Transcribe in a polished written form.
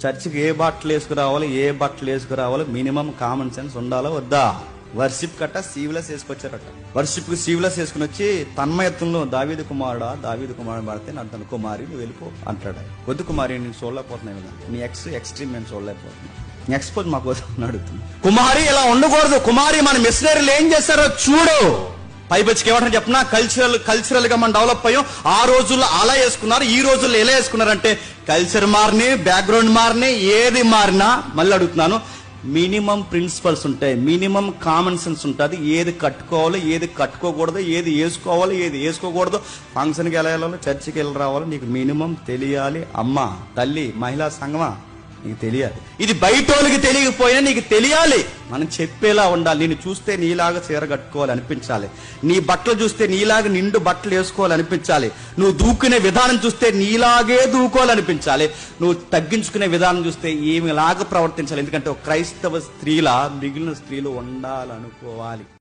చర్చికి ఏ బట్టలు వేసుకురావాలో minimum common sense ఉండాలా వద్దా? వర్షిప్ కట్ట సీవ్లెస్ వేసుకొచ్చారట. వర్షిప్ కి సీవ్లెస్ వేసుకుని వచ్చి తన్మయత్వంలో దావీదు కుమారుడు పడితే నా తన కుమారి నువ్వు వెళ్ళిపో అంటాడు. వద్దు కుమారి, నేను చూడలేకపోతున్నాయి కదా, నీ ఎక్స్ట్రీమ్ నేను చూడలేకపోతున్నా, ఎక్స్పోజ్ మా కోసం అడుగుతుంది. కుమారి ఇలా ఉండకూడదు. కుమారి మన మిషనరీలు ఏం చేస్తారో చూడు. పైపచ్చికి ఏమంటారు చెప్పినా, కల్చరల్ గా మనం డెవలప్ అయ్యాం. ఆ రోజుల్లో అలా వేసుకున్నారు, ఈ రోజుల్లో ఎలా వేసుకున్నారంటే కల్చర్ మారిని, బ్యాక్గ్రౌండ్ మారిని, ఏది మారినా మళ్ళీ అడుగుతున్నాను, మినిమం ప్రిన్సిపల్స్ ఉంటాయి, మినిమం కామన్ సెన్స్ ఉంటుంది. ఏది కట్టుకోవాలో, ఏది కట్టుకోకూడదు, ఏది వేసుకోవాలో, ఏది వేసుకోకూడదు, ఫంక్షన్కి ఎలా వెళ్ళాలో, చర్చికి వెళ్ళి రావాలో నీకు మినిమం తెలియాలి. అమ్మ, తల్లి, మహిళా సంఘమా, నీకు తెలియాలి. ఇది బయటోళ్ళకి తెలియకపోయినా నీకు తెలియాలి. మనం చెప్పేలా ఉండాలి. నేను చూస్తే నీలాగా చీర కట్టుకోవాలి అనిపించాలి, నీ బట్టలు చూస్తే నీలాగా నిండు బట్టలు వేసుకోవాలి అనిపించాలి, నువ్వు దూకునే విధానం చూస్తే నీలాగే దూకోవాలనిపించాలి, నువ్వు తగ్గించుకునే విధానం చూస్తే ఏమిలాగా ప్రవర్తించాలి. ఎందుకంటే ఒక క్రైస్తవ స్త్రీలా మిగిలిన స్త్రీలు ఉండాలనుకోవాలి.